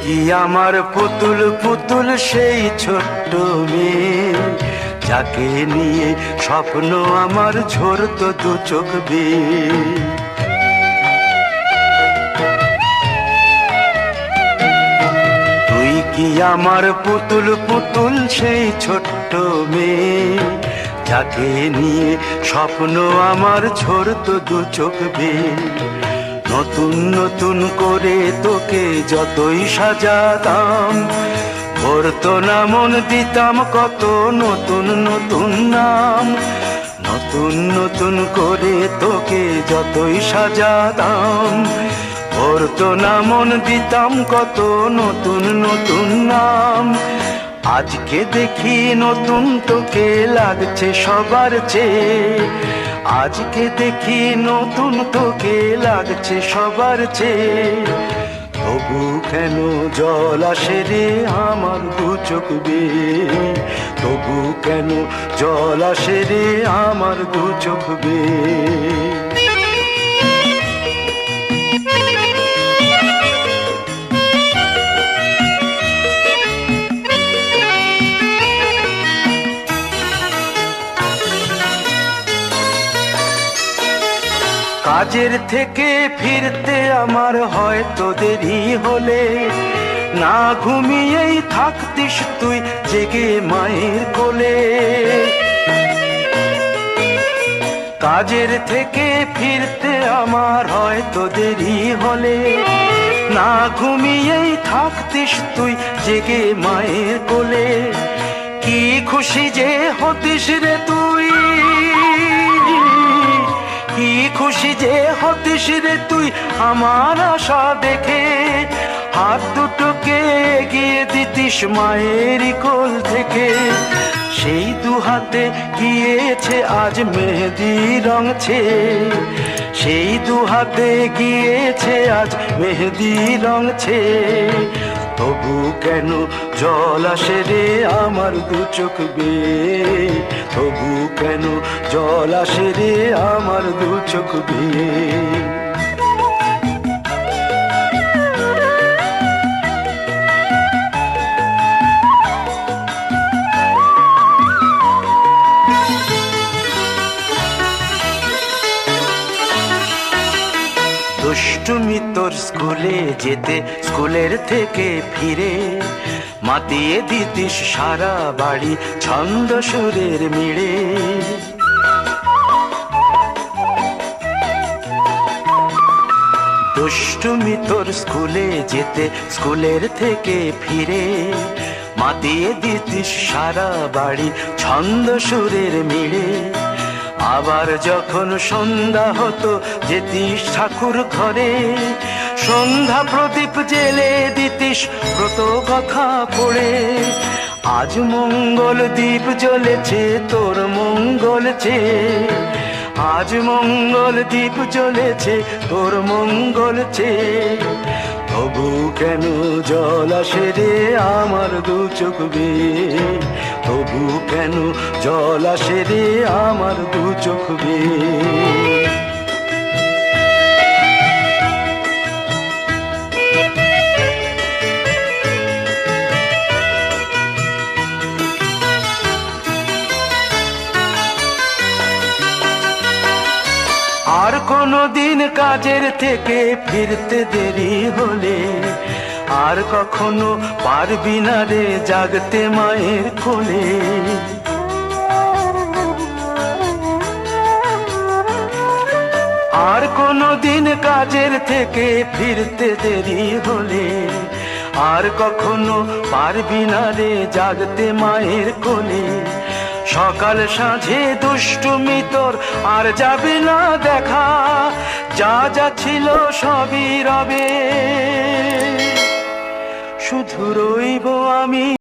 কি আমার পুতুল পুতুল সেই ছোট্ট মেয়ে, যাকে নিয়ে স্বপ্ন আমার ঝরতো দু চোখ বেয়ে। তুই কি আমার পুতুল পুতুল সেই ছোট্ট মেয়ে, যাকে নিয়ে স্বপ্ন আমার ঝরতো দু চোখ বেয়ে। নতুন নতুন করে তোকে যতই সাজাতাম, ভরতো না মন, দিতাম কত নতুন নতুন নাম। নতুন নতুন করে তোকে যতই সাজাতাম, ভরতো না মন, দিতাম কত নতুন নতুন নাম। আজকে দেখি নতুন তোকে লাগছে সবার চেয়ে, আজকে দেখি নতুন তোকে লাগছে সবার চেয়ে। তবু কেন জল আসে রে আমার দু চোখ বেয়ে, তবু কেন জল আসে রে আমার দু চোখ বেয়ে। কাজের থেকে ফিরতে আমার হয়তো দেরি হলে, না ঘুমিয়েই থাকতিস তুই জেগে মায়ের কোলে। কাজের থেকে ফিরতে আমার হয়তো দেরি হলে, না ঘুমিয়েই থাকতিস তুই জেগে মায়ের কোলে। কি খুশি যে হতিস রে তুই, কি খুশি যে হতিস রে তুই আমার আশা দেখে। হাত দুটোকে এগিয়ে দিতিস মায়ের কোল থেকে, সেই দু হাতে গিয়েছে আজ মেহেদি রং ছেয়ে। সেই দু হাতে গিয়েছে আজ মেহেদি রং ছেয়ে। তবু কেন জল আসে রে আমার দু চোখ বেয়ে, তবু কেন জল আসে রে আমার দু চোখ বেয়ে। দুষ্টুমি তোর স্কুলে যেতে, স্কুলের থেকে ফিরে মাতিয়ে দিতিস সারা বাড়ি ছন্দ সুরের মিড়ে। দুষ্টুমি তোর স্কুলে যেতে, স্কুলের থেকে ফিরে মাতিয়ে দিতিস সারা বাড়ি ছন্দ সুরের মিড়ে। আবার যখন সন্ধ্যা হতো যেতিস ঠাকুর ঘরে, সন্ধ্যা প্রদীপ জেলে দিতিস ব্রত কথা পড়ে। আজ মঙ্গল দ্বীপ জ্বলেছে তোর মঙ্গল চেয়ে, আজ মঙ্গল দ্বীপ জ্বলেছে তোর মঙ্গল চেয়ে। তবু কেন জল আসে রে আমার দু চোখ বেয়ে, তবু কেন জল আসে রে আমার দু চোখ বেয়ে। আর কোনো দিন কাজের থেকে ফিরতে দেরি হলে, আর কখনো পারবি না রে জাগতে মায়ের কোলে। আর কোনো দিন কাজের থেকে ফিরতে দেরি হলে, আর কখনো পারবি না রে জাগতে মায়ের কোলে। সকাল সাঁঝে দুষ্টুমি তোর আর যাবে না দেখা, যা যা ছিল সবই রবে, শুধু রইব আমি।